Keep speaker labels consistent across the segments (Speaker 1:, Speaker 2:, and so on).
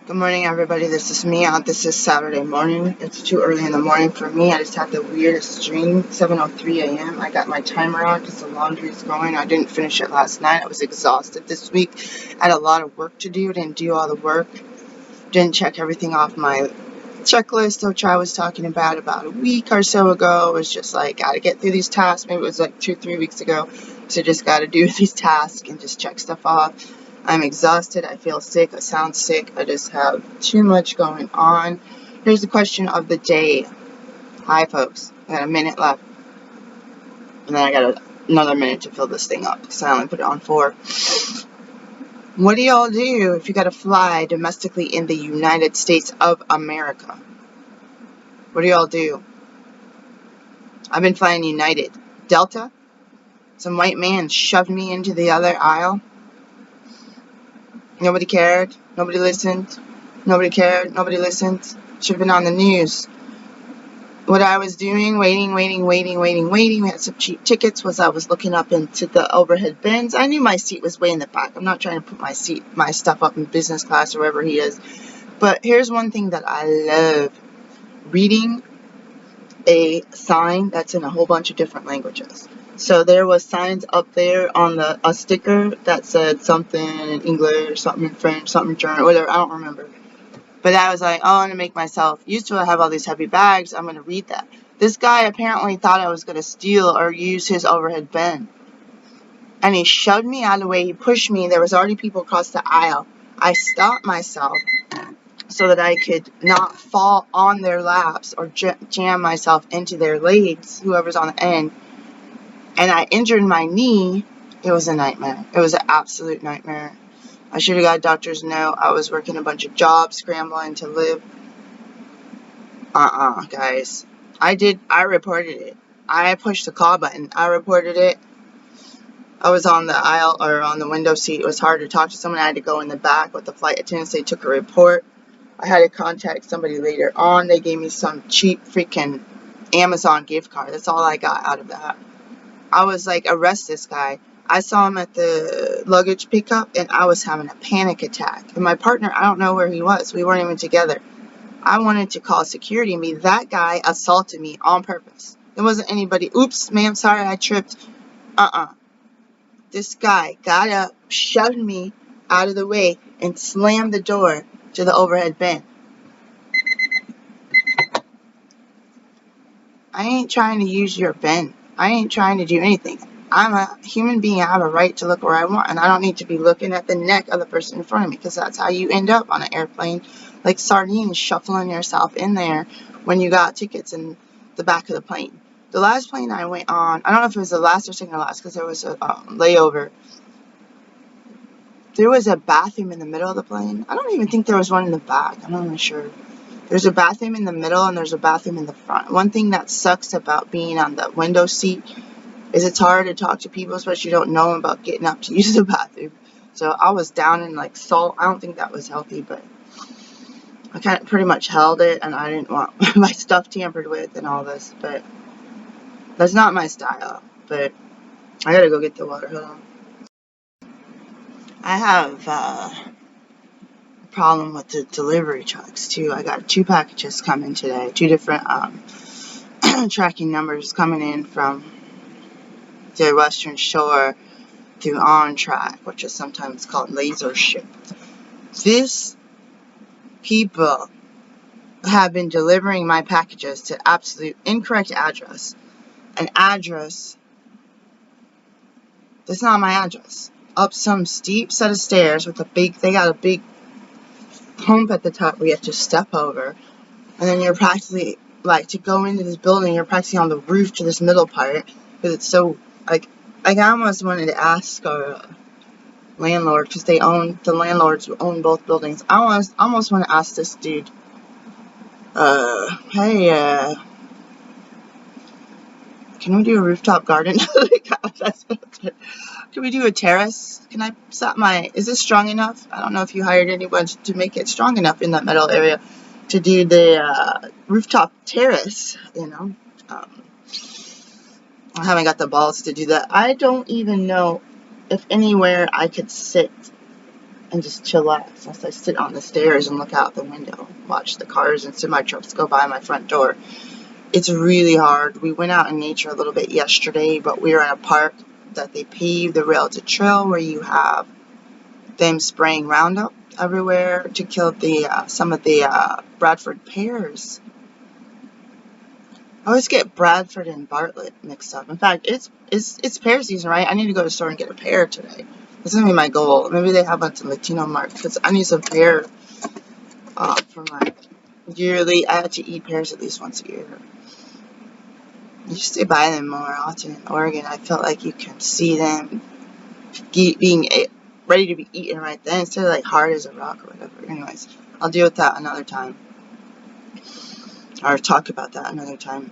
Speaker 1: Good morning, everybody. This is Mia. This is Saturday morning. It's too early in the morning for me. I just had the weirdest dream. 7:03 a.m. I got my timer on because the laundry is going. I didn't finish it last night. I was exhausted this week. I had a lot of work to do. Didn't do all the work. Didn't check everything off my checklist, which I was talking about a week or so ago. It was just like, gotta get through these tasks. Maybe it was like 2-3 weeks ago. So just gotta do these tasks and just check stuff off. I'm exhausted. I feel sick. I sound sick. I just have too much going on. Here's the question of the day. Hi, folks. I got a minute left. And then I got another minute to fill this thing up because I only put it on 4. What do y'all do if you gotta fly domestically in the United States of America? What do y'all do? I've been flying United. Delta? Some white man shoved me into the other aisle. Nobody cared. Nobody listened. Nobody cared. Nobody listened. Should have been on the news. What I was doing, waiting. We had some cheap tickets. I was looking up into the overhead bins. I knew my seat was way in the back. I'm not trying to put my stuff up in business class or wherever he is. But here's one thing that I love. Reading a sign that's in a whole bunch of different languages. So there was signs up there on a sticker that said something in English, something in French, something in German, whatever, I don't remember. But I was like, oh, I'm going to make myself used to it. I have all these heavy bags. I'm going to read that. This guy apparently thought I was going to steal or use his overhead bin. And he shoved me out of the way. He pushed me. There was already people across the aisle. I stopped myself so that I could not fall on their laps or jam myself into their legs, whoever's on the end. And I injured my knee. It was a nightmare. It was an absolute nightmare. I should have got a doctor's note. I was working a bunch of jobs, scrambling to live. Guys. I reported it. I pushed the call button. I reported it. I was on the aisle or on the window seat. It was hard to talk to someone. I had to go in the back with the flight attendants. They took a report. I had to contact somebody later on. They gave me some cheap freaking Amazon gift card. That's all I got out of that. I was like, arrest this guy. I saw him at the luggage pickup, and I was having a panic attack. And my partner, I don't know where he was. We weren't even together. I wanted to call security on me. That guy assaulted me on purpose. There wasn't anybody, oops, ma'am, sorry, I tripped. This guy got up, shoved me out of the way, and slammed the door to the overhead bin. I ain't trying to use your bin. I ain't trying to do anything. I'm a human being. I have a right to look where I want, and I don't need to be looking at the neck of the person in front of me, because that's how you end up on an airplane, like sardines, shuffling yourself in there when you got tickets in the back of the plane. The last plane I went on, I don't know if it was the last or second to last, because there was a layover. There was a bathroom in the middle of the plane. I don't even think there was one in the back. I'm not even sure. There's a bathroom in the middle and there's a bathroom in the front. One thing that sucks about being on the window seat is it's hard to talk to people, especially you don't know about getting up to use the bathroom. So I was down in like salt. I don't think that was healthy, but I kind of pretty much held it, and I didn't want my stuff tampered with and all this, but that's not my style. But I gotta go get the water. Hold on. I have problem with the delivery trucks too. I got 2 packages coming today, 2 different tracking numbers coming in from the Western Shore through On Track, which is sometimes called Laser Ship. These people have been delivering my packages to absolute incorrect address. An address that's not my address. Up some steep set of stairs with they got a big hump at the top where you have to step over. And then you're practically, like, to go into this building, you're practically on the roof to this middle part, because it's so, like I almost wanted to ask our landlord, because the landlords own both buildings. I almost want to ask this dude, hey, can we do a rooftop garden? Can we do a terrace? Can I set is this strong enough? I don't know if you hired anyone to make it strong enough in that metal area to do the rooftop terrace, I haven't got the balls to do that. I don't even know if anywhere I could sit and just chillax as I sit on the stairs and look out the window, watch the cars and semi-trucks go by my front door. It's really hard. We went out in nature a little bit yesterday, but we were in a park that they paved the rail to trail where you have them spraying Roundup everywhere to kill the some of the Bradford pears. I always get Bradford and Bartlett mixed up. In fact, it's pear season, right? I need to go to the store and get a pear today. That's gonna be my goal. Maybe they have one to Latino Mart because I need some pear for my yearly. I have to eat pears at least once a year. You used to buy them more often in Oregon. I felt like you can see them being ready to be eaten right then instead of like hard as a rock or whatever. Anyways, I'll deal with that another time. Or talk about that another time.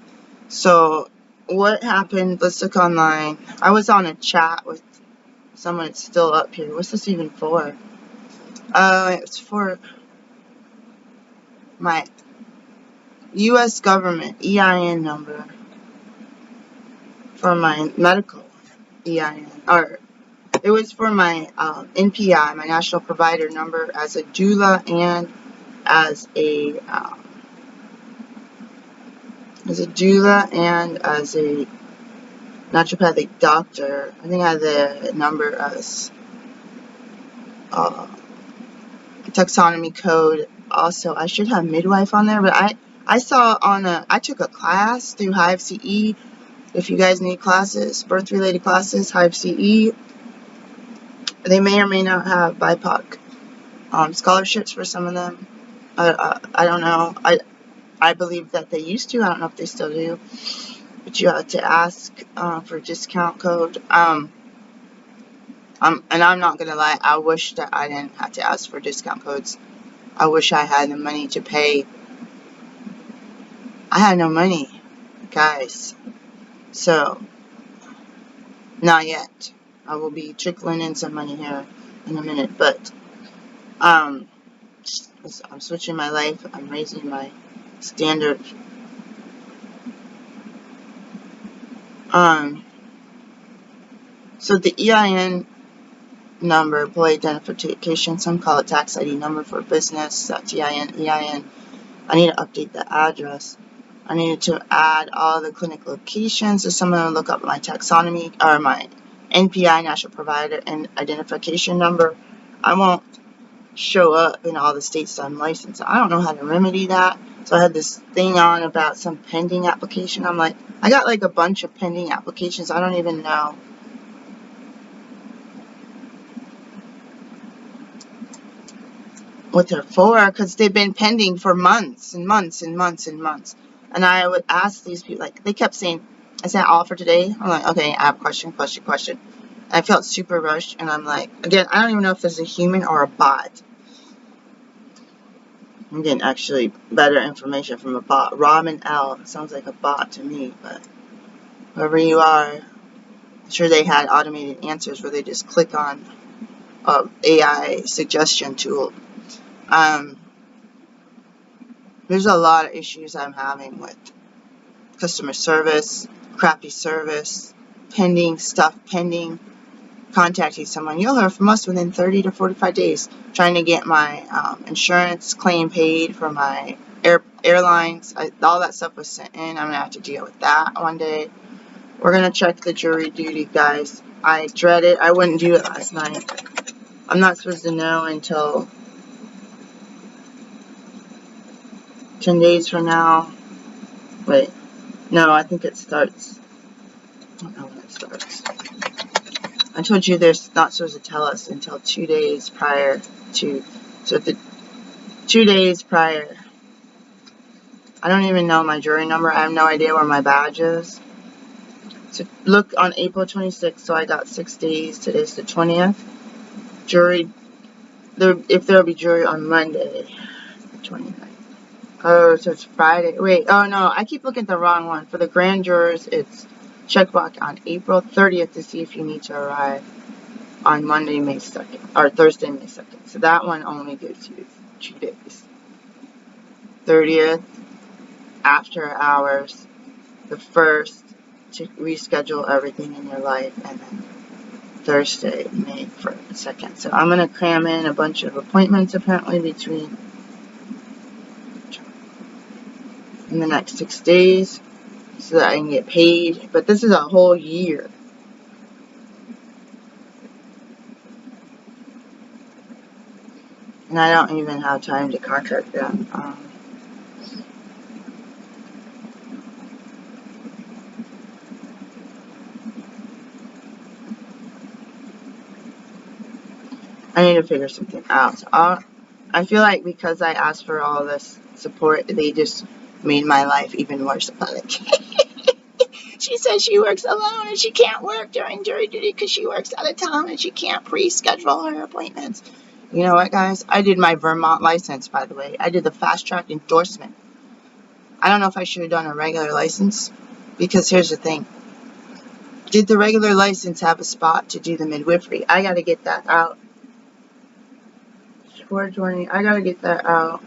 Speaker 1: So, what happened? Let's look online. I was on a chat with someone that's still up here. What's this even for? It's for my U.S. government EIN number for my medical EIN. Or, it was for my NPI, my national provider number, as a doula and as a naturopathic doctor. I think I had the number as taxonomy code. Also, I should have midwife on there, but I saw I took a class through Hive CE. If you guys need classes, birth related classes, Hive CE. They may or may not have BIPOC scholarships for some of them. I don't know. I believe that they used to. I don't know if they still do. But you have to ask for a discount code. And I'm not going to lie. I wish that I didn't have to ask for discount codes. I wish I had the money to pay. I had no money, guys. So, not yet. I will be trickling in some money here in a minute. But, I'm switching my life. I'm raising my standard. So the EIN number, employee identification, some call it tax ID number for business, that's EIN. I need to update the address. I needed to add all the clinic locations, so someone will look up my taxonomy, or my NPI, national provider, and identification number. I won't show up in all the states that I'm licensed. I don't know how to remedy that. So I had this thing on about some pending application. I'm like, I got like a bunch of pending applications. I don't even know what they're for, because they've been pending for months and months and months and months. And I would ask these people, like, they kept saying, I said, all for today? I'm like, okay, I have a question. And I felt super rushed, and I'm like, again, I don't even know if this is a human or a bot. I'm getting actually better information from a bot. Robin L. Sounds like a bot to me, but whoever you are, I'm sure they had automated answers where they just click on AI suggestion tool. There's a lot of issues I'm having with customer service, crappy service, pending, contacting someone. You'll hear from us within 30 to 45 days, trying to get my insurance claim paid for my airlines. All that stuff was sent in. I'm going to have to deal with that one day. We're going to check the jury duty, guys. I dread it. I wouldn't do it last night. I'm not supposed to know until 10 days from now. Wait. No, I think it starts. I don't know when it starts. I told you they're not supposed to tell us until 2 days prior to. So the 2 days prior. I don't even know my jury number. I have no idea where my badge is. So look on April 26th. So I got 6 days. Today's the 20th. Jury. If there'll be jury on Monday, the 29th. Oh, so it's Friday. Wait. Oh no, I keep looking at the wrong one. For the grand jurors, it's checkbox on April 30th to see if you need to arrive on Monday, May 2nd, or Thursday, May 2nd. So that one only gives you 2 days. 30th, after hours, the 1st, to reschedule everything in your life, and then Thursday, May 2nd. So I'm going to cram in a bunch of appointments apparently in the next 6 days so that I can get paid. But this is a whole year. And I don't even have time to contract them. I need to figure something out. So I feel like because I asked for all this support, they just made my life even worse. Like, she says she works alone and she can't work during jury duty because she works out of town and she can't pre-schedule her appointments. You know what, guys? I did my Vermont license, by the way. I did the fast-track endorsement. I don't know if I should have done a regular license because here's the thing. Did the regular license have a spot to do the midwifery? I got to get that out. 420. I gotta get that out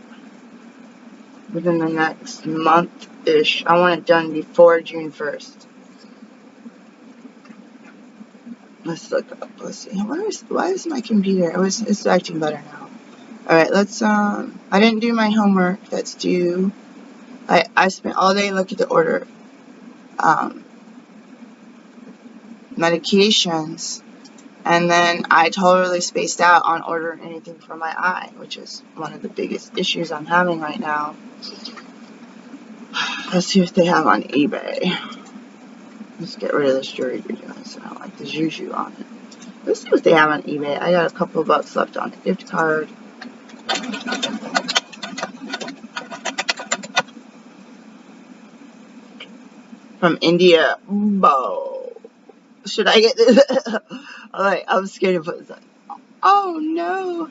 Speaker 1: within the next month-ish. I want it done before June 1st. Let's look up. Let's see. Why is my computer? It's acting better now. Alright, let's I didn't do my homework. That's due. I spent all day looking to order medications. And then I totally spaced out on ordering anything for my eye, which is one of the biggest issues I'm having right now. Let's see what they have on eBay. Let's get rid of this jury duty one, so I don't like the juju on it. Let's see what they have on eBay. I got a couple of bucks left on a gift card. From India. Bo. Should I get this? Alright, I'm scared to put this on. Oh no.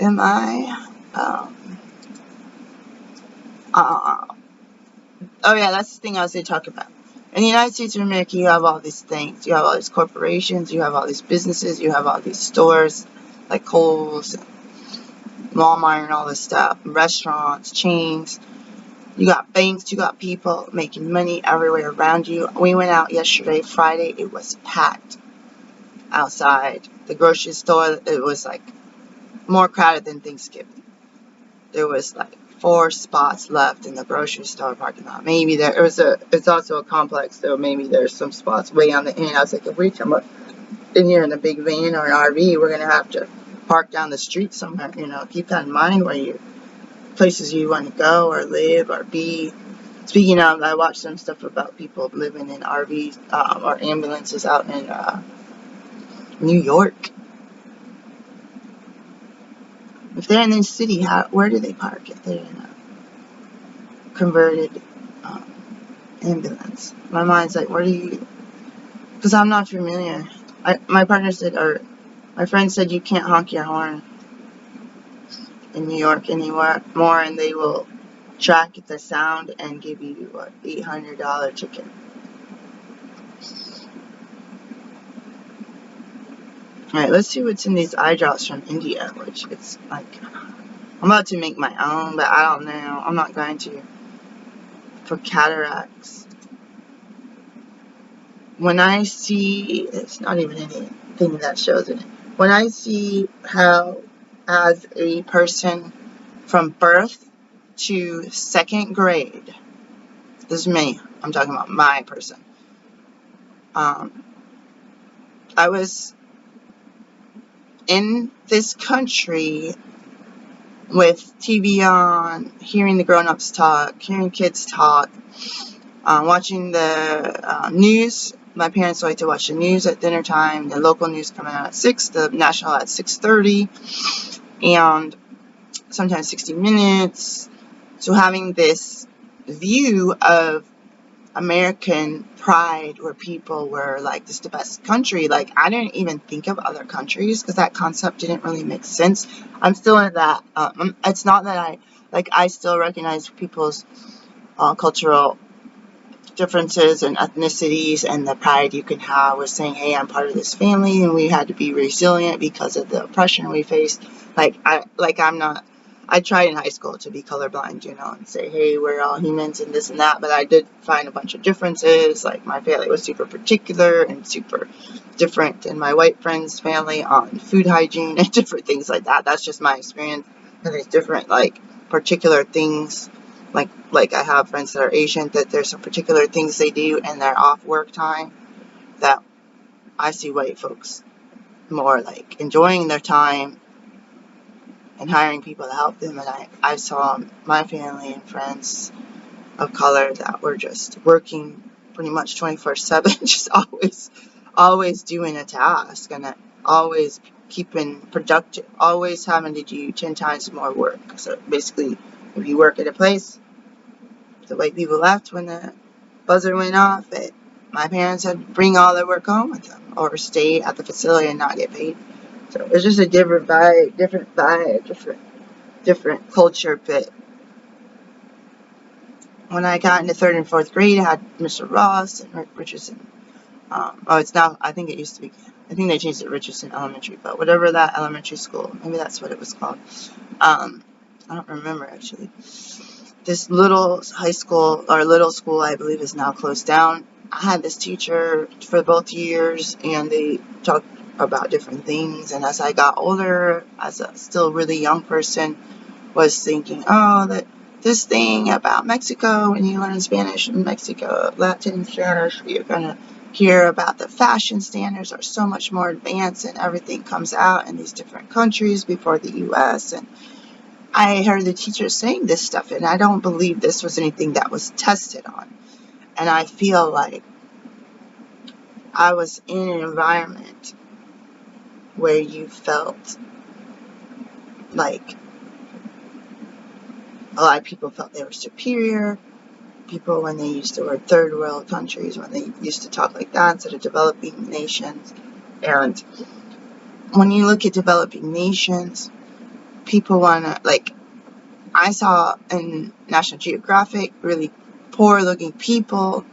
Speaker 1: Am I? Oh yeah, that's the thing I was going to talk about. In the United States of America, you have all these things. You have all these corporations, you have all these businesses, you have all these stores, like Kohl's, Walmart, and all this stuff, restaurants, chains. You got banks, you got people making money everywhere around you. We went out yesterday, Friday, it was packed outside. The grocery store, it was like more crowded than Thanksgiving. There was like 4 spots left in the grocery store parking lot. Maybe it's also a complex, so maybe there's some spots way on the end. I was like, if we come up in here in a big van or an RV, we're going to have to park down the street somewhere. You know, keep that in mind where places you want to go or live or be. Speaking of, I watched some stuff about people living in RVs or ambulances out in New York. If they're in the city, where do they park if they're in a converted ambulance? My mind's like, where do you... Because I'm not familiar. My partner said, or my friend said, you can't honk your horn in New York anymore, and they will track the sound and give you an $800 ticket. Alright, let's see what's in these eye drops from India, which it's like, I'm about to make my own, but I don't know. I'm not going to. For cataracts. When I see, it's not even anything that shows it. When I see how, as a person from birth to 2nd grade, this is me, I'm talking about my person. I was in this country with TV on, hearing the grown-ups talk, hearing kids talk, watching the news. My parents like to watch the news at dinner time, the local news coming out at 6, the national at 6:30, and sometimes 60 Minutes. So having this view of American pride where people were like, this is the best country. Like, I didn't even think of other countries because that concept didn't really make sense. I'm still in that. It's not that I still recognize people's cultural differences and ethnicities and the pride you can have with saying, hey, I'm part of this family, and we had to be resilient because of the oppression we faced. I'm not I tried in high school to be colorblind, and say, hey, we're all humans and this and that, but I did find a bunch of differences. Like, my family was super particular and super different than my white friend's family on food hygiene and different things like that. That's just my experience. And there's different, like, particular things. Like I have friends that are Asian, that there's some particular things they do in their off work time that I see white folks more like enjoying their time and hiring people to help them. And I saw my family and friends of color that were just working pretty much 24/7, just always doing a task, and always keeping productive, always having to do 10 times more work. So basically, if you work at a place, the white people left when the buzzer went off, my parents had to bring all their work home with them or stay at the facility and not get paid. So it's just a different vibe, different culture. But when I got into 3rd and 4th grade, I had Mr. Ross and Richardson. It's now, I think it used to be, I think they changed it to Richardson Elementary, but whatever that elementary school, maybe that's what it was called. I don't remember actually. This little high school, or little school, I believe, is now closed down. I had this teacher for both years, and they talked about different things. And as I got older, as a still really young person, was thinking, that this thing about Mexico, when you learn Spanish in Mexico, Latin Spanish, you're going to hear about the fashion standards are so much more advanced, and everything comes out in these different countries before the U.S., and I heard the teachers saying this stuff, and I don't believe this was anything that was tested on. And I feel like I was in an environment where you felt like a lot of people felt they were superior. People, when they used the word third world countries, when they used to talk like that instead of developing nations. And when you look at developing nations, people want to, like, I saw in National Geographic really poor looking people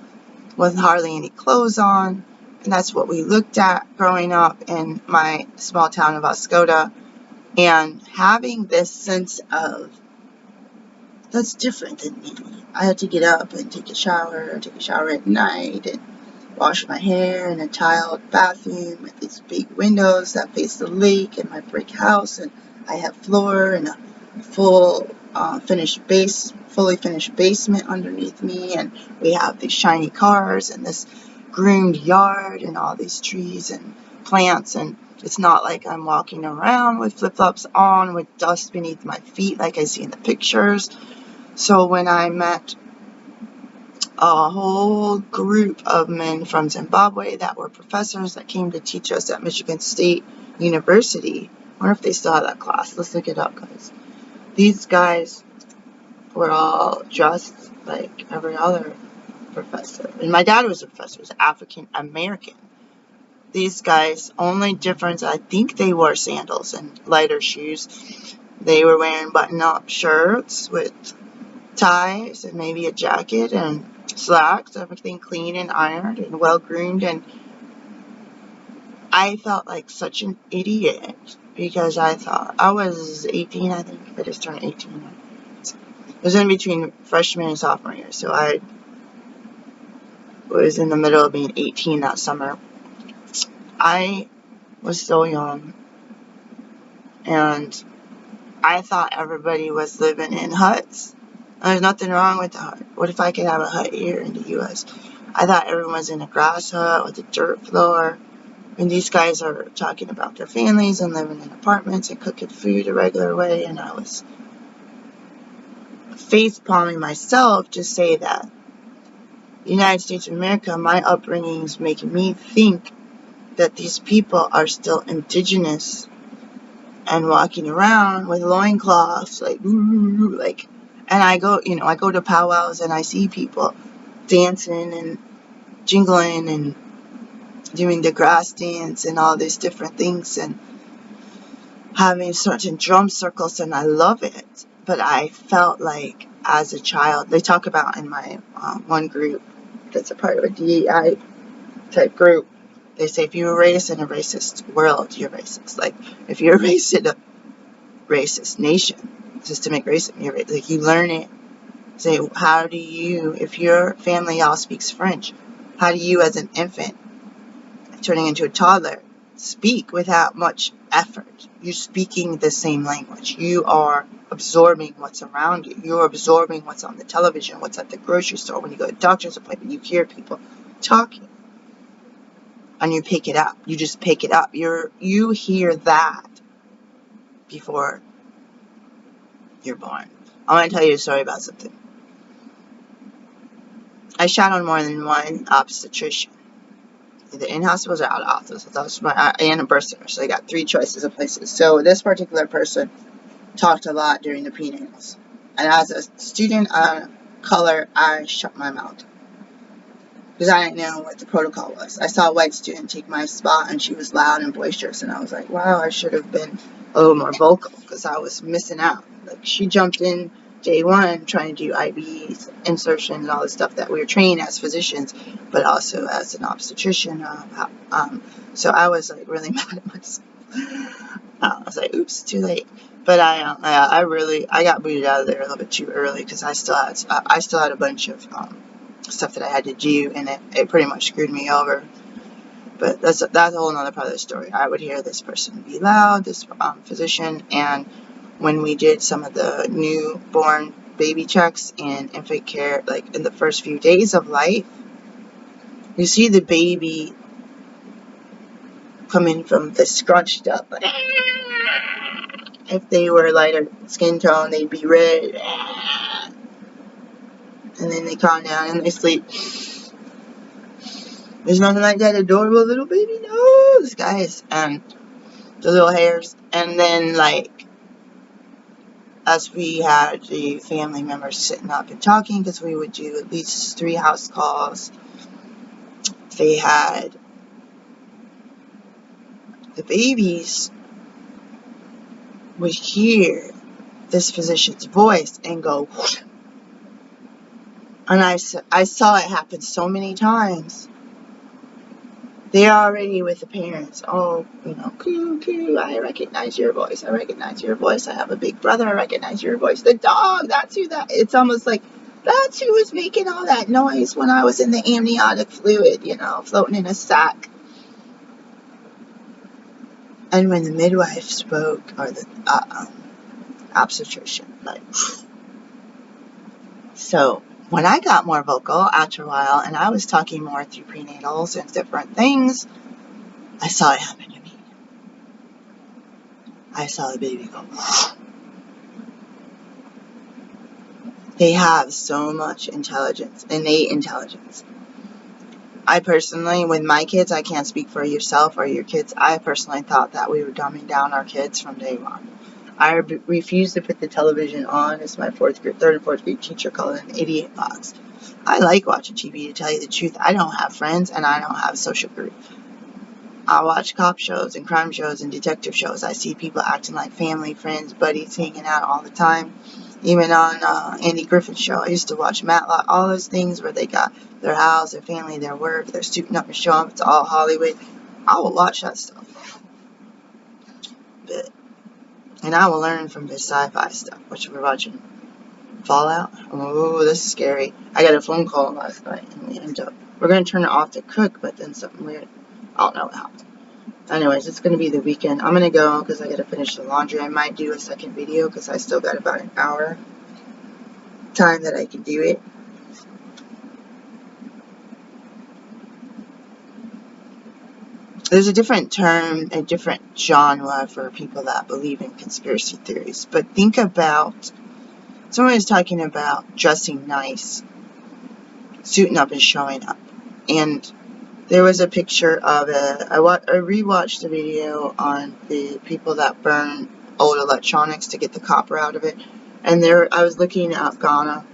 Speaker 1: with hardly any clothes on, and that's what we looked at growing up in my small town of Oscoda, and having this sense of, that's different than me. I had to get up and take a shower at night, and wash my hair in a tiled bathroom with these big windows that face the lake in my brick house, and I have floor and a fully finished basement underneath me, and we have these shiny cars and this groomed yard and all these trees and plants, and it's not like I'm walking around with flip-flops on with dust beneath my feet like I see in the pictures. So when I met a whole group of men from Zimbabwe that were professors that came to teach us at Michigan State University. I wonder if they still have that class. Let's look it up, guys. These guys were all dressed like every other professor. And my dad was a professor, was African American. These guys, only difference, I think they wore sandals and lighter shoes. They were wearing button-up shirts with ties and maybe a jacket and slacks, everything clean and ironed and well groomed. And I felt like such an idiot because I thought I was 18, I think. I just turned 18. It was in between freshman and sophomore year, so I was in the middle of being 18 that summer. I was so young, and I thought everybody was living in huts. There's nothing wrong with the hut. What if I could have a hut here in the U.S.? I thought everyone was in a grass hut with a dirt floor. And these guys are talking about their families and living in apartments and cooking food a regular way. And I was face-palming myself to say that the United States of America, my upbringing is making me think that these people are still indigenous and walking around with loincloths, and I go to powwows and I see people dancing and jingling and doing the grass dance and all these different things and having certain drum circles, and I love it. But I felt like as a child, they talk about in my one group that's a part of a DEI type group, they say if you're raised in a racist world, you're racist. Like if you're raised in a racist nation, systemic racism. You learn it. Say, how do you, if your family all speaks French, how do you as an infant, turning into a toddler, speak without much effort? You're speaking the same language. You are absorbing what's around you. You're absorbing what's on the television, what's at the grocery store. When you go to a doctor's appointment, you hear people talking. And you pick it up. You just pick it up. You hear that before you're born. I want to tell you a story about something. I shot on more than one obstetrician, either in hospitals or out of hospitals. And a birth center. So I got 3 choices of places. So this particular person talked a lot during the prenatals. And as a student of color, I shut my mouth. Because I didn't know what the protocol was. I saw a white student take my spot, and she was loud and boisterous, and I was like, wow, I should have been a little more vocal, because I was missing out. Like, she jumped in day one trying to do IVs, insertion, and all the stuff that we were trained as physicians, but also as an obstetrician. So I was like really mad at myself. I was like, oops, too late. But I got booted out of there a little bit too early, because I still had a bunch of stuff that I had to do, and it pretty much screwed me over. But that's a whole other part of the story. I would hear this person be loud, this physician, and when we did some of the newborn baby checks and infant care, like in the first few days of life, you see the baby coming from the scrunched up. If they were lighter skin tone, they'd be red. And then they calm down and they sleep. There's nothing like that adorable little baby nose, guys. And the little hairs. And then, like, as we had the family members sitting up and talking, because we would do at least 3 house calls, they had the babies would hear this physician's voice and go, and I saw it happen so many times. They're already with the parents. Oh, coo, I recognize your voice. I recognize your voice. I have a big brother. I recognize your voice. The dog, that's who that, it's almost like, that's who was making all that noise when I was in the amniotic fluid, floating in a sack. And when the midwife spoke, or the obstetrician, like, so when I got more vocal after a while, and I was talking more through prenatals and different things, I saw it happen to me. I saw the baby go. They have so much intelligence, innate intelligence. I personally, with my kids, I can't speak for yourself or your kids, I personally thought that we were dumbing down our kids from day one. I refused to put the television on, as my 3rd and 4th grade teacher called it, an idiot box. I like watching TV, to tell you the truth. I don't have friends, and I don't have a social group. I watch cop shows and crime shows and detective shows. I see people acting like family, friends, buddies, hanging out all the time. Even on Andy Griffin's show, I used to watch Matlock, all those things where they got their house, their family, their work, they're suiting up and showing up. It's all Hollywood. I will watch that stuff. And I will learn from this sci-fi stuff, which we're watching. Fallout. Oh, this is scary. I got a phone call last night, and we're going to turn it off to cook, but then something weird. I don't know what happened. Anyways, it's going to be the weekend. I'm going to go because I got to finish the laundry. I might do a second video because I still got about an hour time that I can do it. There's a different term, a different genre for people that believe in conspiracy theories. But think about, someone is talking about dressing nice, suiting up and showing up. And there was a picture of I rewatched the video on the people that burn old electronics to get the copper out of it. And I was looking at Ghana,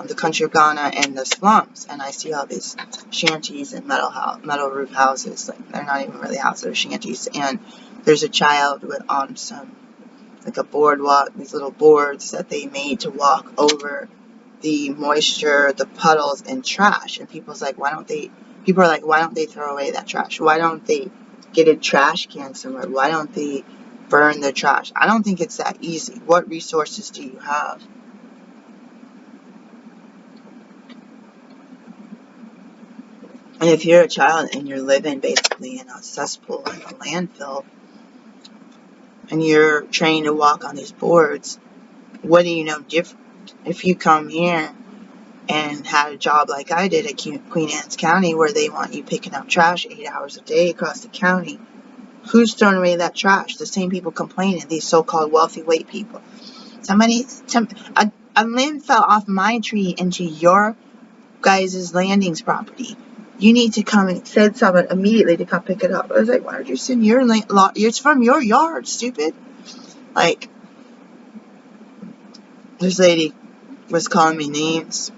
Speaker 1: the country of Ghana, and the slums, and I see all these shanties and metal roof houses. Like, they're not even really houses, they're shanties. And there's a child on some, like a boardwalk, these little boards that they made to walk over the moisture, the puddles, and trash. And people are like, why don't they throw away that trash? Why don't they get a trash can somewhere? Why don't they burn the trash. I don't think it's that easy. What resources do you have? And if you're a child and you're living basically in a cesspool in a landfill, and you're trained to walk on these boards, what do you know different? If you come here and had a job like I did at Queen Anne's County, where they want you picking up trash 8 hours a day across the county, who's throwing away that trash? The same people complaining, these so-called wealthy white people. A limb fell off my tree into your guys' landings property. You need to come and send someone immediately to come pick it up. I was like, why don't you send your it's from your yard, stupid. Like, this lady was calling me names,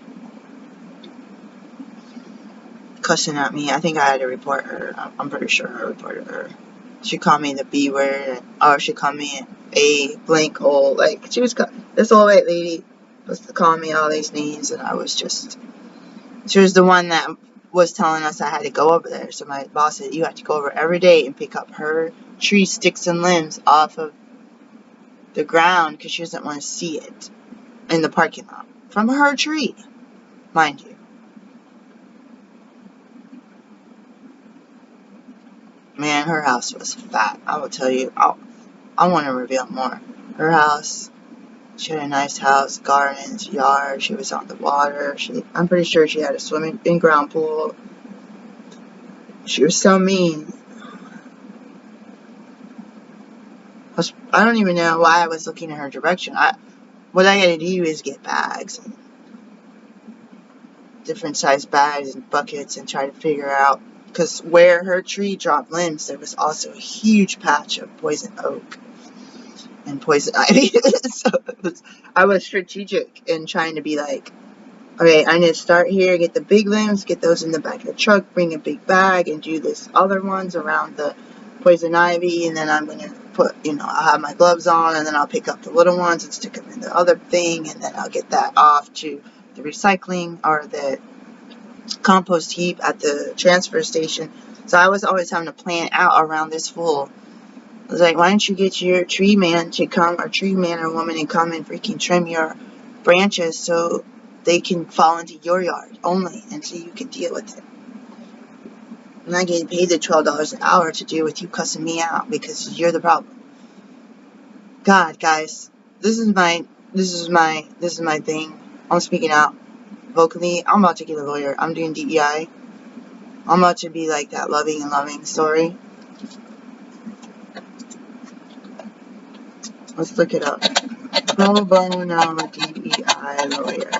Speaker 1: cussing at me. I think I had to report her. I'm pretty sure I reported her. She called me the B word, or she called me a blank hole. Like, this old white lady was calling me all these names, and I was just, she was the one that was telling us I had to go over there. So my boss said, you have to go over every day and pick up her tree sticks and limbs off of the ground, because she doesn't want to see it in the parking lot. From her tree, mind you. Man, her house was fat. I will tell you. I want to reveal more. Her house, she had a nice house, gardens, yard. She was on the water. I'm pretty sure she had a swimming in-ground pool. She was so mean. I don't even know why I was looking in her direction. What I gotta do is get bags, different size bags and buckets, and try to figure out, because where her tree dropped limbs, there was also a huge patch of poison oak and poison ivy. So I was strategic in trying to be like, okay, I need to start here, get the big limbs, get those in the back of the truck, bring a big bag, and do this other ones around the poison ivy, and then I'm going to put, I'll have my gloves on, and then I'll pick up the little ones and stick them in the other thing, and then I'll get that off to the recycling or the compost heap at the transfer station. So I was always having to plan out around this fool. I was like, why don't you get your tree man to come, or tree man or woman, and come and freaking trim your branches so they can fall into your yard only, and so you can deal with it. I'm not getting paid the $12 an hour to deal with you cussing me out because you're the problem. God, guys, this is my thing. I'm speaking out vocally. I'm about to get a lawyer. I'm doing DEI. I'm about to be like that loving and loving story. Let's look it up. Pro bono DEI lawyer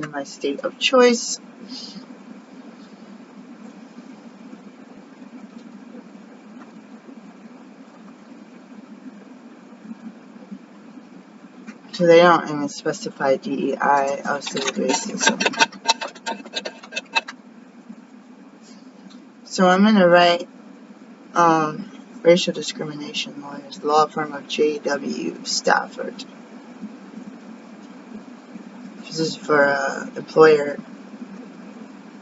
Speaker 1: in my state of choice. So they don't even specify DEI. I'll say racism. So I'm gonna write racial discrimination lawyers, law firm of J.W. Stafford. This is for employer.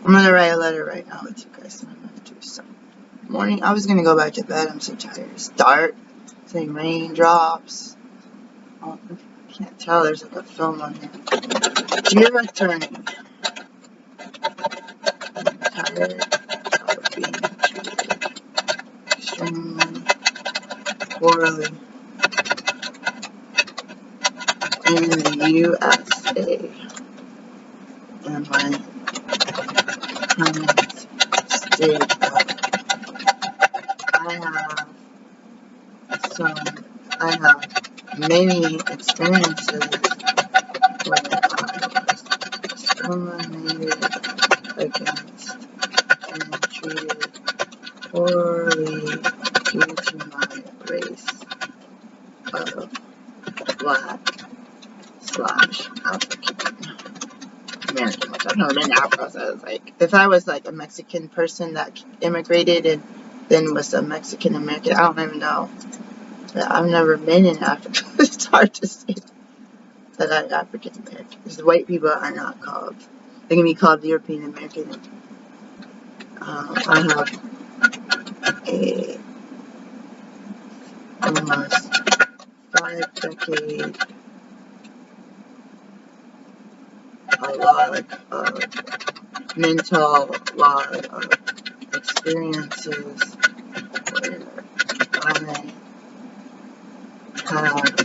Speaker 1: I'm gonna write a letter right now with you guys. I'm gonna do some morning. I was gonna go back to bed. I'm so tired. It's dark. Saying raindrops. Oh, I can't tell. There's like a film on here. Dear attorney, I'm tired of being treated extremely poorly in the USA, and my current state of I have many experiences where I was discriminated against and treated poorly due to my race of Black/African American. Which I've never been to Africa, so I was like, if I was like a Mexican person that immigrated and then was a Mexican American, I don't even know. I've never been in Africa. It's hard to say that I'm African American. Because the white people are not called. They can be called European American. I have a almost 5 decades, a lot of mental lot of experiences where I have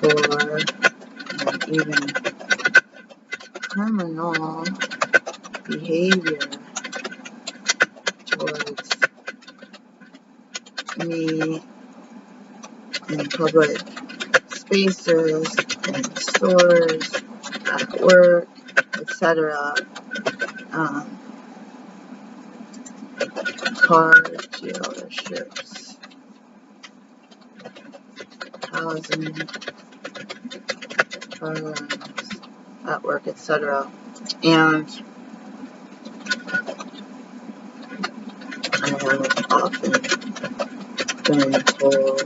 Speaker 1: poor and even criminal behavior towards me in public spaces, in stores, at work, etc. Car dealerships, housing, programs, at work, etc. And I have often been told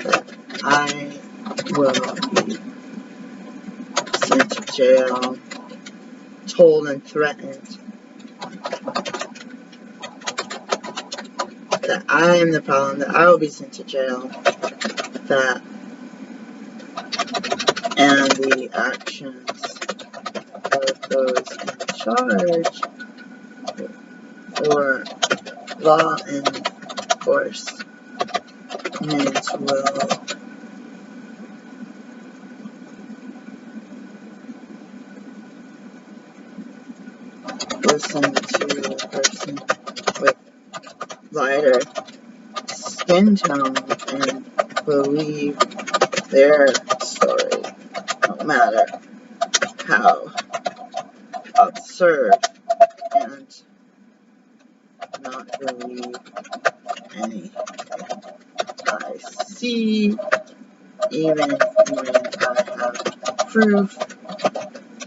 Speaker 1: that I will be sent to jail, told and threatened that I am the problem, that I will be sent to jail, that and the actions of those in charge or law enforcement will listen to a person with lighter skin tone and believe their story, no matter how absurd, and not believe anything I see, even when I have proof.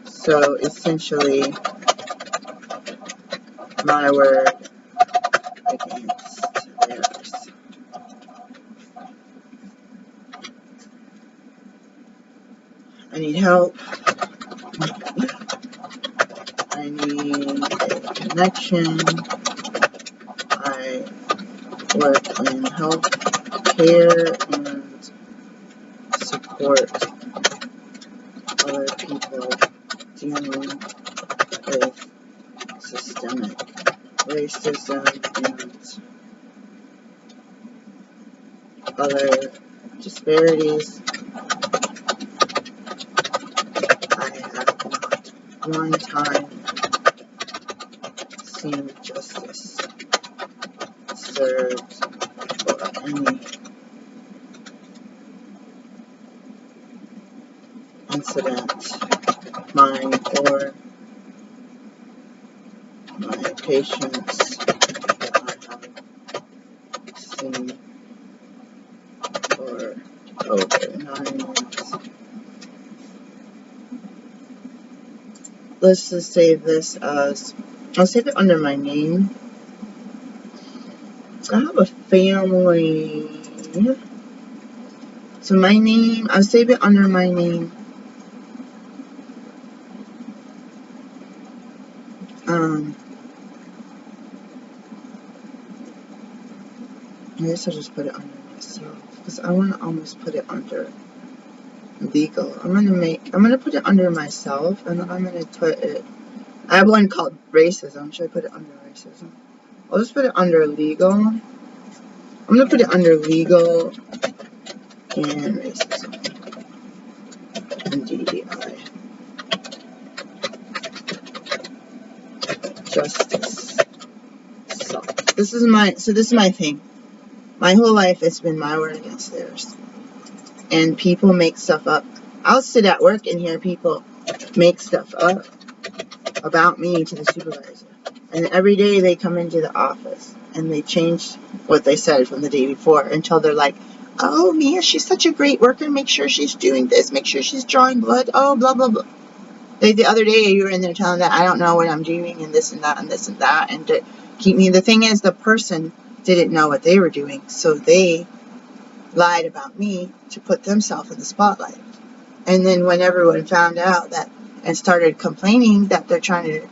Speaker 1: So essentially, my word against theirs. I need help. I need a connection. I work in health care and support other people dealing with systemic racism and other disparities. I have not one time seen justice served for any incident, mine or my patients, that I have seen for over 9 months. Let's just save this as, I'll save it under my name. I have a family. So my name, I'll save it under my name. I guess I'll just put it under myself, because I want to almost put it under legal. I'm gonna put it under myself, and then I'm gonna put it, I have one called racism. Should I put it under racism? I'll just put it under legal. I'm gonna put it under legal and racism and DEI. Justice. So this is my thing. My whole life it's been my word against theirs. And people make stuff up. I'll sit at work and hear people make stuff up about me to the supervisor. And every day they come into the office and they change what they said from the day before until they're like, oh, Mia, she's such a great worker. Make sure she's doing this. Make sure she's drawing blood. Oh, blah, blah, blah. The other day you were in there telling that I don't know what I'm doing and this and that and this and that. And to keep me, the thing is, the person didn't know what they were doing. So they lied about me to put themselves in the spotlight. And then when everyone found out that and started complaining that they're trying to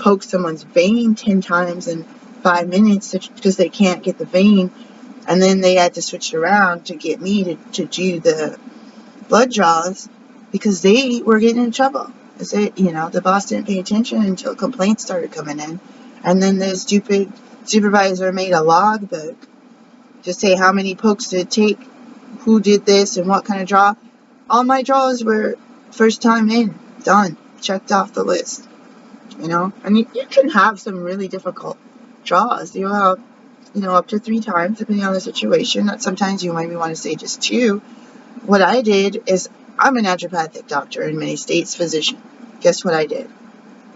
Speaker 1: poke someone's vein 10 times in 5 minutes because they can't get the vein. And then they had to switch around to get me to do the blood draws because they were getting in trouble. The boss didn't pay attention until complaints started coming in. And then the stupid supervisor made a logbook to say how many pokes did it take, who did this, and what kind of draw. All my draws were first time in, done, checked off the list. And you can have some really difficult draws. You'll have, up to 3 times, depending on the situation. Sometimes you might want to say just 2. What I did is, I'm a naturopathic doctor in many states, physician. Guess what I did?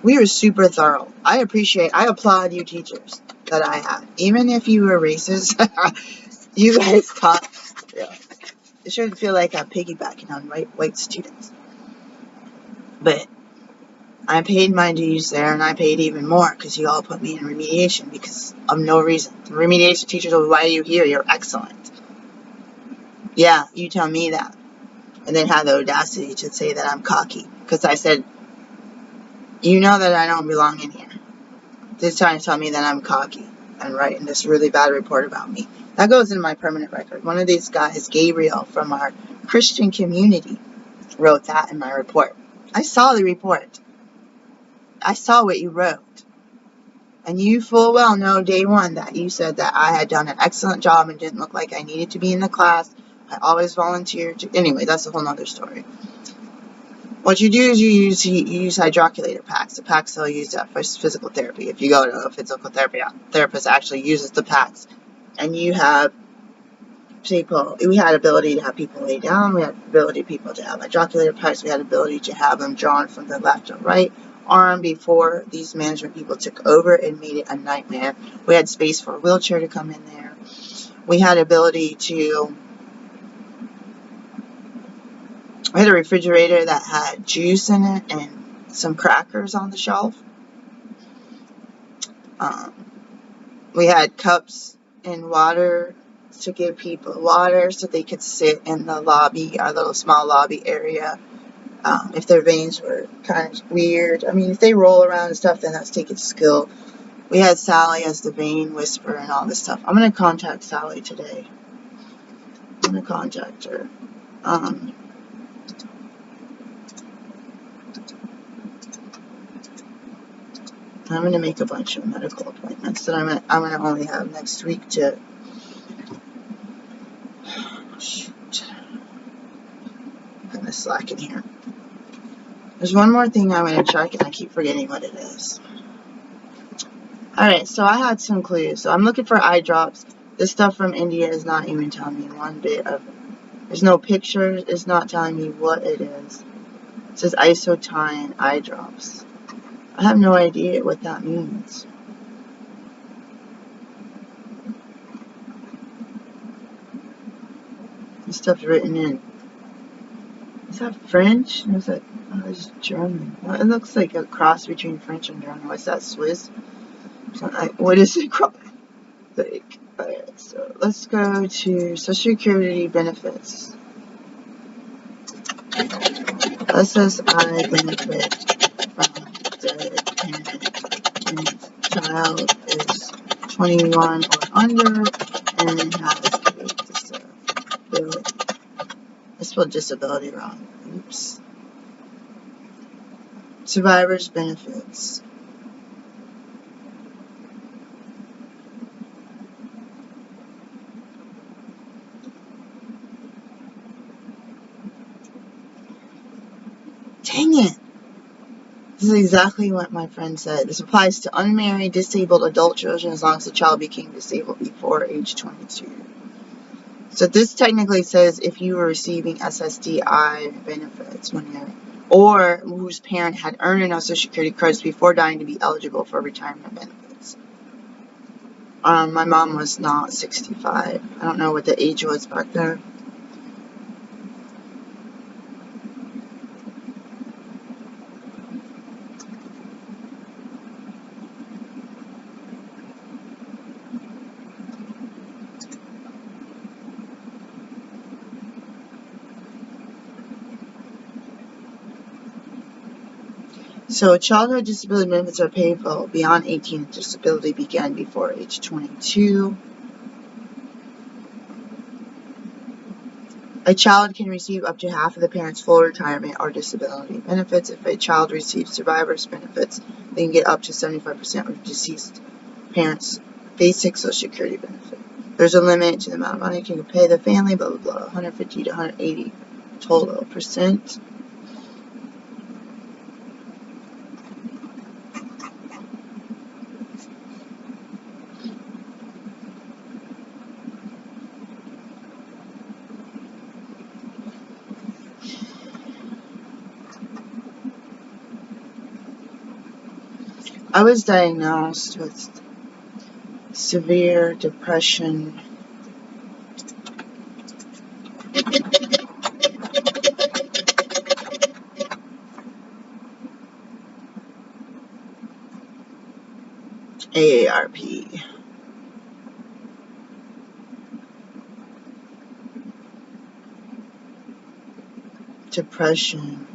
Speaker 1: We were super thorough. I applaud you teachers that I had. Even if you were racist, you guys taught. It shouldn't feel like I'm piggybacking on white students. But I paid my dues there, and I paid even more because you all put me in remediation because of no reason. The remediation teachers are, why are you here? You're excellent. Yeah, you tell me that. And then had the audacity to say that I'm cocky because I said, you know that I don't belong in here. They're trying to tell me that I'm cocky and writing this really bad report about me. That goes in my permanent record. One of these guys, Gabriel, from our Christian community, wrote that in my report. I saw the report. I saw what you wrote. And you full well know day one that you said that I had done an excellent job and didn't look like I needed to be in the class. I always volunteered. Anyway, that's a whole nother story. What you do is you use hydroculator packs. The packs they'll use that for physical therapy. If you go to a physical therapist actually uses the packs. And you have people, we had ability to have people lay down. We had ability people to have hydroculator packs. We had ability to have them drawn from the left or right arm before these management people took over and made it a nightmare. We had space for a wheelchair to come in there. We had ability to... We had a refrigerator that had juice in it and some crackers on the shelf. We had cups and water to give people water so they could sit in the lobby, our little small lobby area. If their veins were kind of weird. I mean, if they roll around and stuff, then that's taking skill. We had Sally as the vein whisperer and all this stuff. I'm going to contact Sally today. I'm going to contact her. I'm going to make a bunch of medical appointments that I'm going to only have next week to... Shoot. I'm kind of slacking here. There's one more thing I'm going to check, and I keep forgetting what it is. Alright, so I had some clues. So I'm looking for eye drops. This stuff from India is not even telling me one bit of it. There's no pictures. It's not telling me what it is. It says isotine eye drops. I have no idea what that means. This stuff's written in. Is that French? Or is that... Oh, it's German. Well, it looks like a cross between French and German. What's that, Swiss? What is it called? Like, alright, so let's go to Social Security benefits. That says I benefit from dead parent and child is 21 or under and has a disability. I spelled disability wrong. Oops. Survivor's benefits. Dang it! This is exactly what my friend said. This applies to unmarried, disabled adult children as long as the child became disabled before age 22. So this technically says if you were receiving SSDI benefits when you're, or whose parent had earned enough Social Security credits before dying to be eligible for retirement benefits. My mom was not 65. I don't know what the age was back then. So childhood disability benefits are payable beyond 18 if disability began before age 22. A child can receive up to half of the parent's full retirement or disability benefits. If a child receives survivor's benefits, they can get up to 75% of deceased parent's basic Social Security benefit. There's a limit to the amount of money you can pay the family, blah, blah, blah, 150 to 180 total percent. I was diagnosed with severe depression AARP. Depression.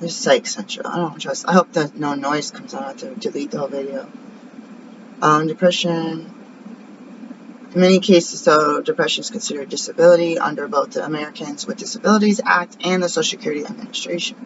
Speaker 1: There's Psych Central. I don't trust. I hope that no noise comes on. I have to delete the whole video. Depression. In many cases, though, depression is considered a disability under both the Americans with Disabilities Act and the Social Security Administration.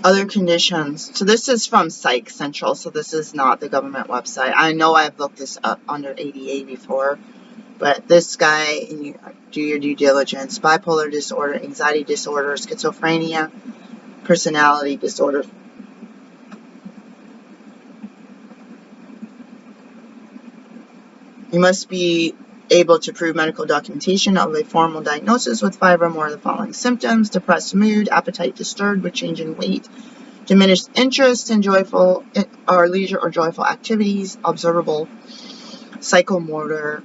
Speaker 1: Other conditions. So this is from Psych Central, so this is not the government website. I know I've looked this up under ADA before, but this guy, and you do your due diligence, bipolar disorder, anxiety disorder, schizophrenia, personality disorder. You must be able to prove medical documentation of a formal diagnosis with 5 or more of the following symptoms: depressed mood, appetite disturbed with change in weight, diminished interest in joyful or leisure or joyful activities, observable psychomotor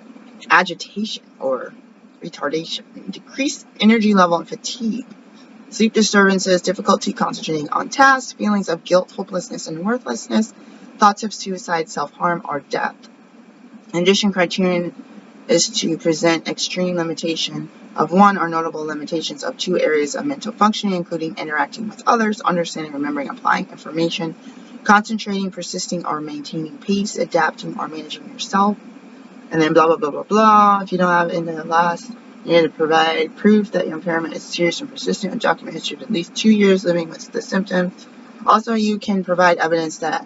Speaker 1: agitation or retardation, decreased energy level and fatigue, sleep disturbances, difficulty concentrating on tasks, feelings of guilt, hopelessness, and worthlessness, thoughts of suicide, self-harm, or death. In addition, criterion is to present extreme limitation of one or notable limitations of 2 areas of mental functioning, including interacting with others, understanding, remembering, applying information, concentrating, persisting, or maintaining pace, adapting, or managing yourself. And then blah, blah, blah, blah, blah. If you don't have it in the last, you need to provide proof that your impairment is serious and persistent, and document history of at least 2 years living with the symptoms. Also, you can provide evidence that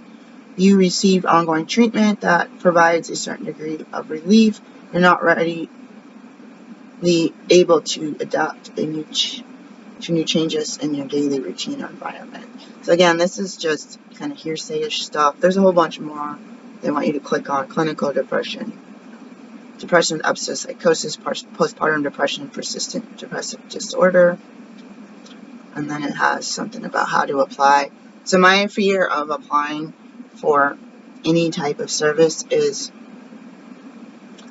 Speaker 1: you received ongoing treatment that provides a certain degree of relief. You're not readily able to adapt to new changes in your daily routine or environment. So again, this is just kind of hearsay-ish stuff. There's a whole bunch more they want you to click on. Clinical depression, depression with episode psychosis, postpartum depression, persistent depressive disorder. And then it has something about how to apply. So my fear of applying for any type of service is,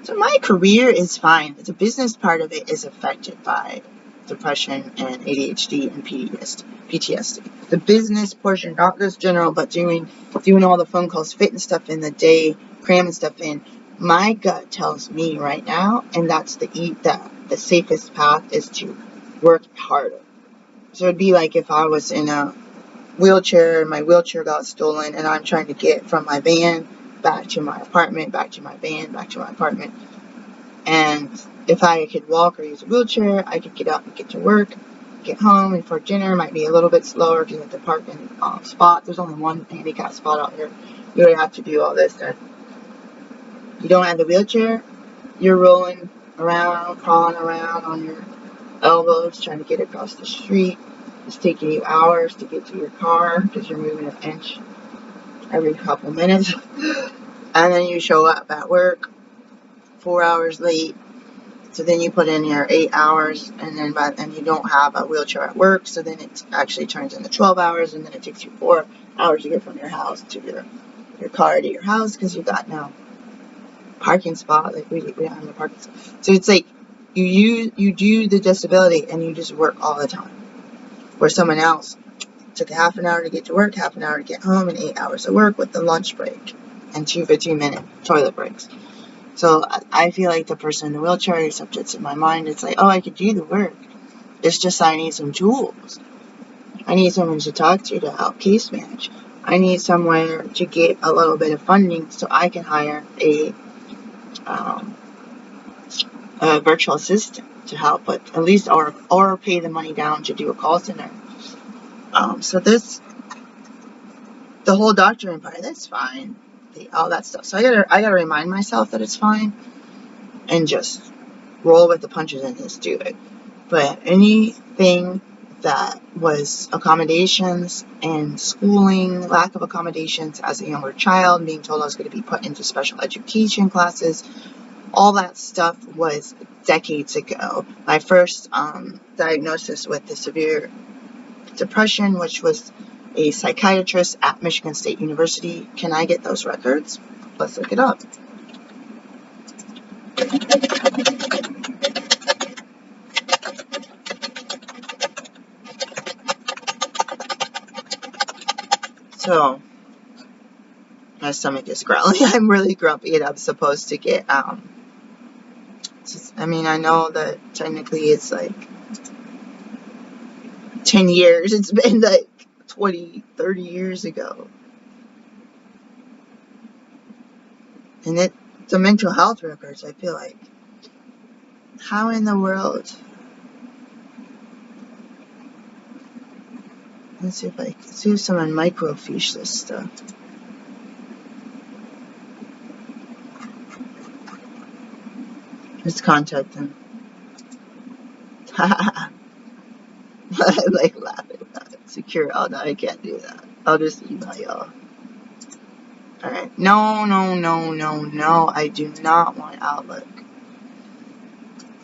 Speaker 1: so my career is fine, but the business part of it is affected by depression and ADHD and PTSD. The business portion, not just general, but doing all the phone calls, fitting stuff in the day, cramming stuff in. My gut tells me right now, and that's the safest path is to work harder. So it'd be like if I was in a wheelchair, my wheelchair got stolen, and I'm trying to get from my van back to my apartment, back to my van, back to my apartment. And if I could walk or use a wheelchair, I could get up and get to work, get home, and for dinner might be a little bit slower because at the parking spot, there's only one handicap spot out here. You would have to do all this. And you don't have the wheelchair, you're rolling around, crawling around on your elbows, trying to get across the street. It's taking you hours to get to your car because you're moving an inch every couple minutes. And then you show up at work 4 hours late. So then you put in your 8 hours, and then you don't have a wheelchair at work. So then it actually turns into 12 hours, and then it takes you 4 hours to get from your house to your your car to your house because you got no parking spot. Like we don't have no parking spot. So it's like you do the disability and you just work all the time. Where someone else took a half an hour to get to work, half an hour to get home, and 8 hours of work with the lunch break and 2 15-minute toilet breaks. So I feel like the person in the wheelchair, except it's in my mind, it's like, oh, I could do the work. It's just I need some tools. I need someone to talk to help case manage. I need somewhere to get a little bit of funding so I can hire a virtual assistant to help with at least, or pay the money down to do a call center. So this, the whole doctoring part, that's fine. All that stuff. So I gotta remind myself that it's fine, and just roll with the punches and just do it. But anything that was accommodations and schooling, lack of accommodations as a younger child, being told I was going to be put into special education classes, all that stuff was decades ago. My first diagnosis with the severe depression, which was a psychiatrist at Michigan State University. Can I get those records? Let's look it up. So, my stomach is growling. I'm really grumpy, and I'm supposed to get, I mean, I know that technically it's like 10 years. It's been like 20, 30 years ago. And the mental health records, I feel like, how in the world? Let's see if someone microfiche this stuff. Let's contact them. I like laughing about it. Secure. Oh no, I can't do that. I'll just email y'all. Alright. No. I do not want Outlook.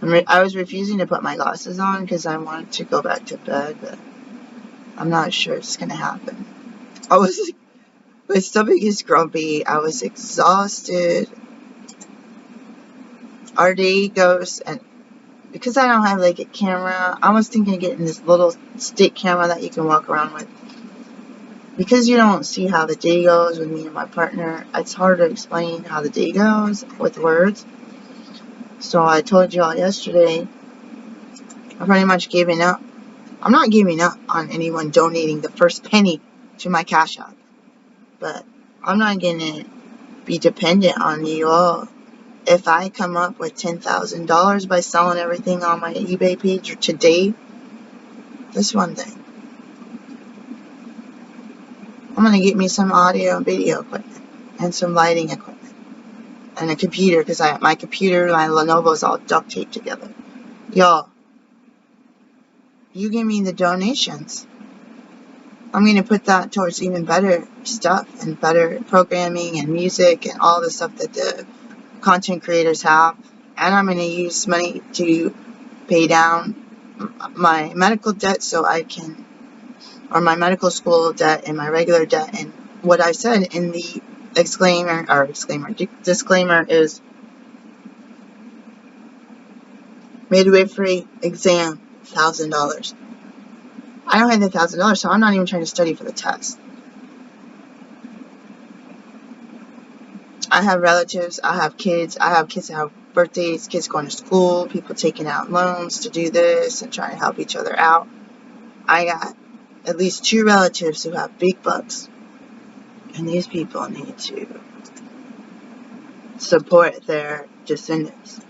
Speaker 1: I was refusing to put my glasses on because I wanted to go back to bed, but I'm not sure it's gonna happen. My stomach is grumpy. I was exhausted. Our day goes, and because I don't have like a camera, I was thinking of getting this little stick camera that you can walk around with. Because you don't see how the day goes with me and my partner, it's hard to explain how the day goes with words. So I told y'all yesterday, I'm pretty much giving up. I'm not giving up on anyone donating the first penny to my CashApp. But I'm not going to be dependent on you all. If I come up with $10,000 by selling everything on my eBay page today, that's one thing. I'm going to get me some audio and video equipment and some lighting equipment and a computer, because my computer and my Lenovo is all duct taped together. Y'all, you give me the donations. I'm going to put that towards even better stuff and better programming and music and all the stuff that the content creators have. And I'm going to use money to pay down my medical debt so I can, or my medical school debt and my regular debt. And what I said in the disclaimer is midwifery exam, $1,000. I don't have the $1,000, so I'm not even trying to study for the test. I have relatives, I have kids that have birthdays, kids going to school, people taking out loans to do this and trying to help each other out. I got at least 2 relatives who have big bucks, and these people need to support their descendants.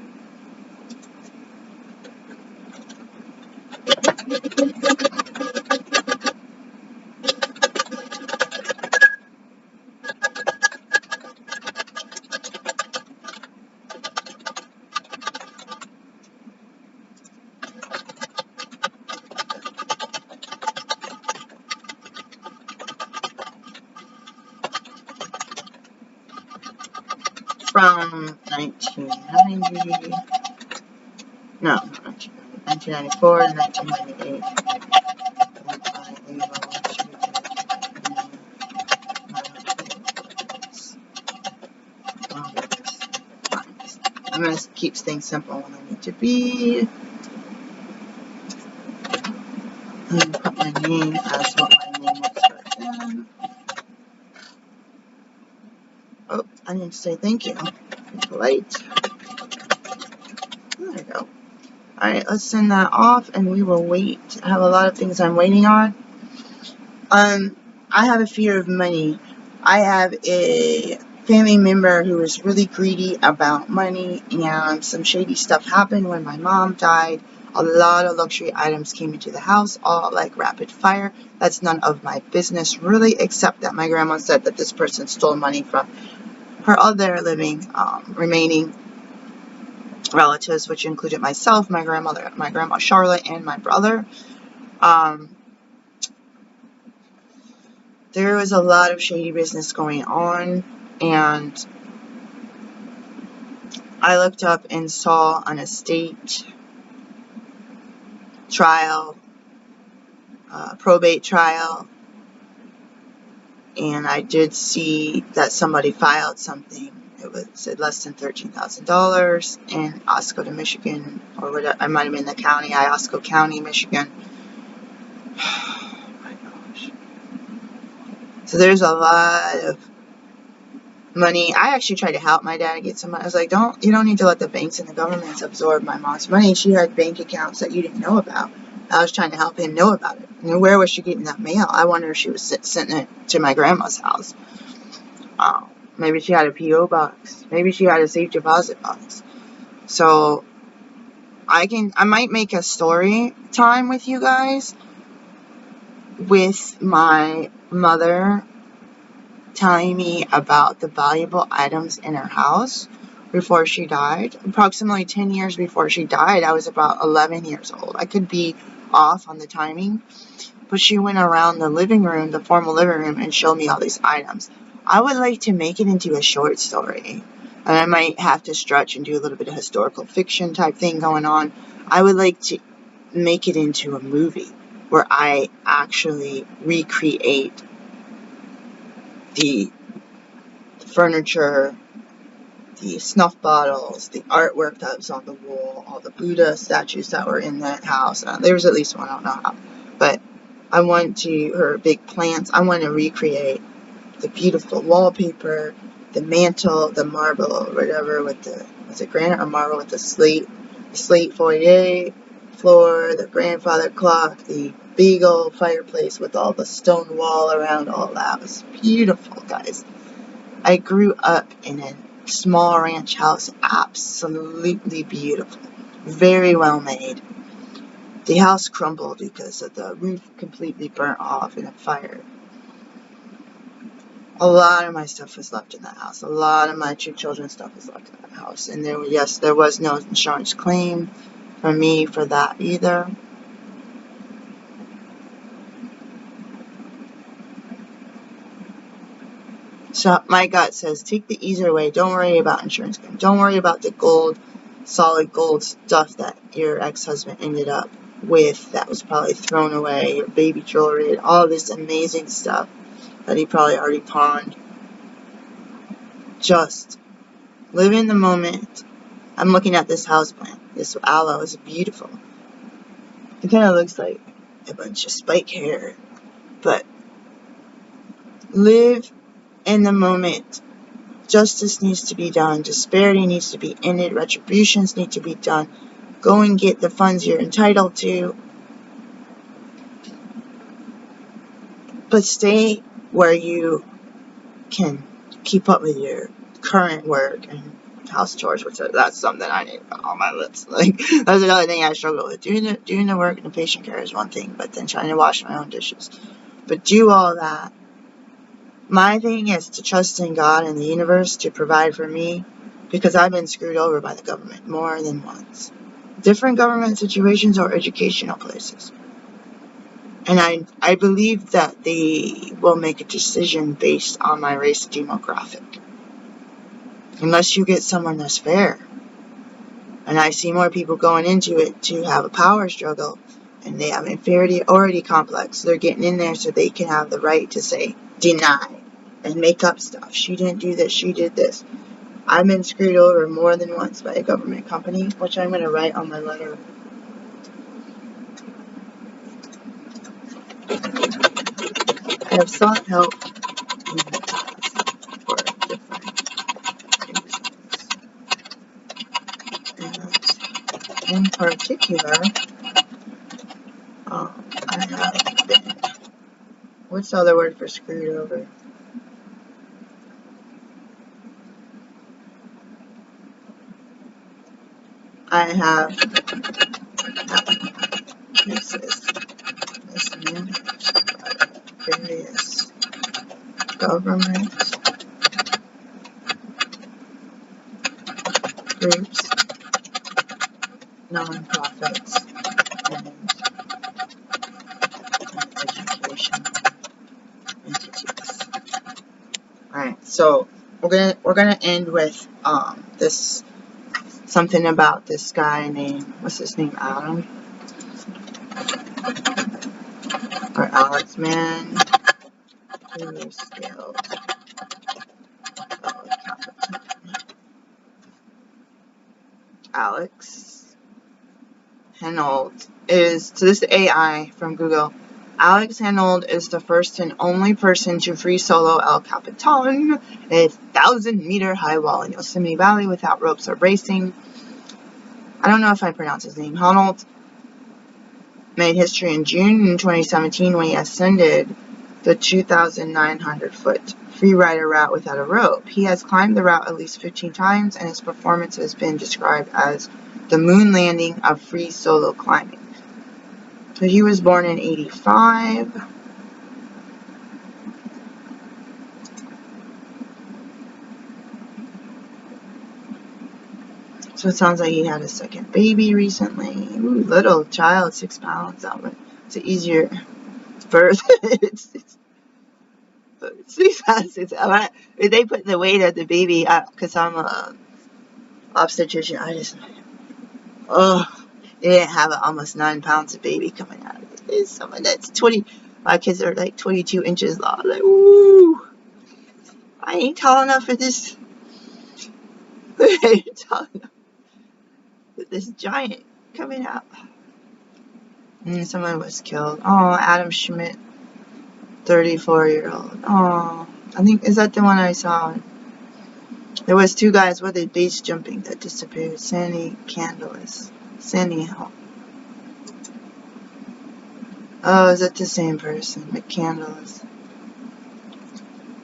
Speaker 1: From 1990, no, 1994 to 1998. keeps things simple when they need to be. And put my name as what my name is for them. Oh, I need to say thank you. Be polite. There we go. Alright, let's send that off and we will wait. I have a lot of things I'm waiting on. I have a fear of money. I have a family member who is really greedy about money, and some shady stuff happened when my mom died. A lot of luxury items came into the house, all like rapid fire. That's none of my business really, except that my grandma said that this person stole money from her other living, remaining relatives, which included myself, my grandmother, my grandma Charlotte, and my brother. There was a lot of shady business going on, and I looked up and saw an estate trial, probate trial, and I did see that somebody filed something. It said less than $13,000 in Oscoda, Michigan, or whatever. I might have been the county, Iosco County, Michigan. Oh my gosh. So there's a lot of money. I actually tried to help my dad get some money. I was like, you don't need to let the banks and the governments absorb my mom's money. She had bank accounts that you didn't know about. I was trying to help him know about it. And where was she getting that mail? I wonder if she was sending it to my grandma's house. Maybe she had a P.O. box. Maybe she had a safe deposit box. So I might make a story time with you guys with my mother telling me about the valuable items in her house before she died. Approximately 10 years before she died, I was about 11 years old. I could be off on the timing, but she went around the living room, the formal living room, and showed me all these items. I would like to make it into a short story, and I might have to stretch and do a little bit of historical fiction type thing going on. I would like to make it into a movie where I actually recreate the furniture, the snuff bottles, the artwork that was on the wall, all the Buddha statues that were in that house. There was at least one, I don't know how. But I want her big plants. I want to recreate the beautiful wallpaper, the mantle, the marble, or whatever, with the, was it granite or marble, with the slate foyer floor, the grandfather clock, the big old fireplace with all the stone wall around all that. It was beautiful, guys. I grew up in a small ranch house, absolutely beautiful, very well made. The house crumbled because of the roof completely burnt off in a fire. A lot of my stuff was left in that house. A lot of my 2 children's stuff was left in that house. And there was no insurance claim for me for that either. So my gut says, take the easier way. Don't worry about insurance claim. Don't worry about the gold, solid gold stuff that your ex-husband ended up with that was probably thrown away, your baby jewelry, and all this amazing stuff that he probably already pawned. Just live in the moment. I'm looking at this houseplant. This aloe is beautiful. It kind of looks like a bunch of spike hair, but live in the moment. Justice needs to be done. Disparity needs to be ended. Retributions need to be done. Go and get the funds you're entitled to. But stay where you can keep up with your current work and house chores, which that's something I need on my lips. Like, that's another thing I struggle with. Doing the work and the patient care is one thing, but then trying to wash my own dishes. But do all that. My thing is to trust in God and the universe to provide for me, because I've been screwed over by the government more than once. Different government situations or educational places. And I believe that they will make a decision based on my race demographic. Unless you get someone that's fair. And I see more people going into it to have a power struggle, and they have inferiority complex. So they're getting in there so they can have the right to say, deny, and make up stuff. She didn't do this, she did this. I've been screwed over more than once by a government company, which I'm going to write on my letter. I have sought help in the past for different reasons. And in particular, I have been, what's the other word for screwed over? I have mismanaged by various government groups, non-profits, and education entities. Alright, so we're gonna end with this, something about this guy named, what's his name, Adam? Or Alex, man, who scaled Alex Henold is, so this is AI from Google. Alex Henold is the first and only person to free solo El Capitan, a 1,000-meter high wall in Yosemite Valley without ropes or bracing. I don't know if I pronounce his name. Henold made history in June 2017 when he ascended the 2,900-foot freerider route without a rope. He has climbed the route at least 15 times, and his performance has been described as the moon landing of free solo climbing. So he was born in 85. So it sounds like he had a second baby recently. Ooh, little child, 6 pounds. It's an easier birth. it's 6 pounds. They put the weight of the baby, because I'm a obstetrician. They didn't have almost 9 pounds of baby coming out of it. There's someone that's 20. My kids are like 22 inches long. Like, ooh, I ain't tall enough for this. I ain't tall enough for this giant coming out. And someone was killed. Oh, Adam Schmidt, 34-year-old. Oh, I think, is that the one I saw? There was 2 guys with a base jumping that disappeared. Sandy Candelas. Sandy Hill. Oh, is it the same person? McCandless.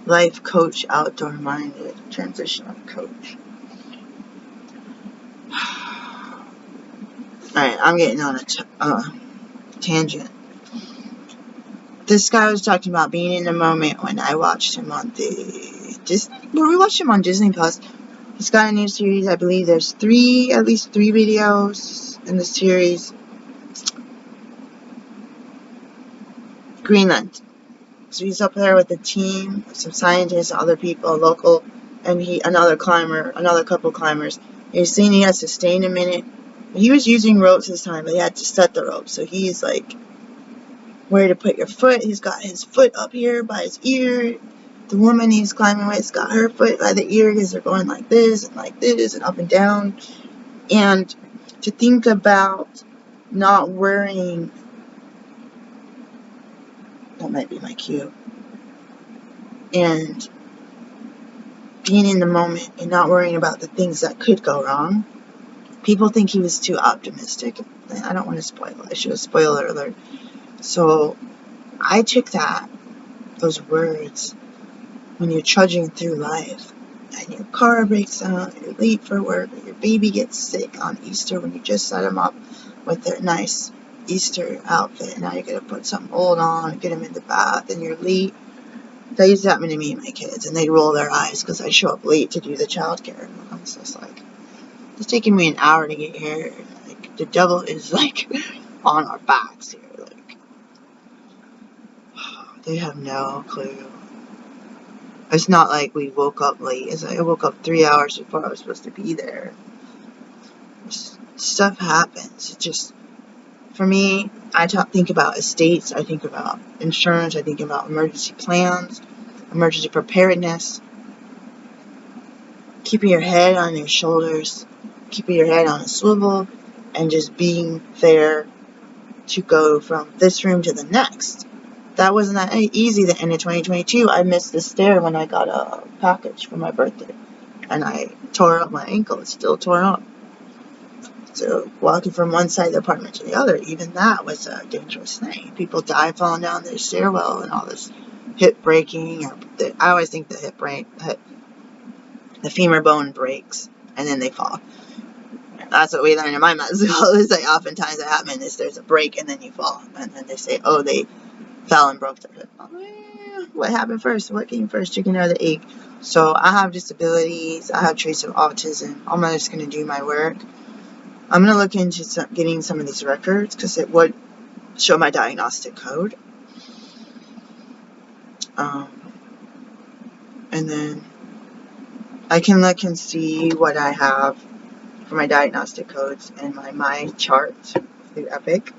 Speaker 1: Life coach, outdoor minded, transitional coach. Alright, I'm getting on a tangent. This guy was talking about being in the moment when I watched him on we watched him on Disney Plus. He's got a new series. I believe there's at least three videos in the series. Greenland. So he's up there with a team, some scientists, other people, local, and another couple climbers. He's saying he has to stay in a minute. He was using ropes this time, but he had to set the ropes. So he's like, where to put your foot. He's got his foot up here by his ear. The woman he's climbing with has got her foot by the ear because they're going like this and up and down. And to think about not worrying, that might be my cue, and being in the moment and not worrying about the things that could go wrong. People think he was too optimistic. I don't want to spoil it. I should have spoiler alert. So I took those words, when you're trudging through life and your car breaks down, you're late for work, or your baby gets sick on Easter when you just set them up with their nice Easter outfit, and now you're going to put something old on and get them in the bath, and you're late. That used to happen to me and my kids, and they'd roll their eyes because I show up late to do the childcare. And I was just like, it's taking me an hour to get here. Like, the devil is like on our backs here. Like, they have no clue. It's not like we woke up late. It's like I woke up 3 hours before I was supposed to be there. Stuff happens. It just, for me, I think about estates. I think about insurance. I think about emergency plans, emergency preparedness. keeping your head on your shoulders, keeping your head on a swivel, and just being there to go from this room to the next. That wasn't that easy the end of 2022. I missed the stair when I got a package for my birthday, and I tore up my ankle. It's still torn up. So walking from one side of the apartment to the other, even that was a dangerous thing. People die falling down their stairwell and all this hip breaking. I always think the femur bone breaks and then they fall. That's what we learned in my med school. Is like oftentimes what happens is there's a break and then you fall, and then they say, oh, they fell and broke their hip. What happened first? What came first, chicken or the egg? So I have disabilities. I have traits of autism. I'm just going to do my work. I'm going to look into getting some of these records because it would show my diagnostic code. And then I can look and see what I have for my diagnostic codes and my chart through Epic,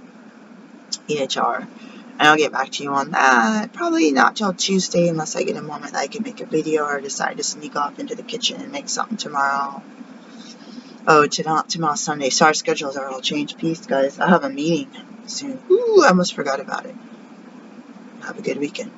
Speaker 1: EHR. And I'll get back to you on that. Probably not till Tuesday unless I get a moment that I can make a video or decide to sneak off into the kitchen and make something tomorrow. Oh, tomorrow's Sunday, so our schedules are all changed. Peace, guys. I have a meeting soon. Ooh, I almost forgot about it. Have a good weekend.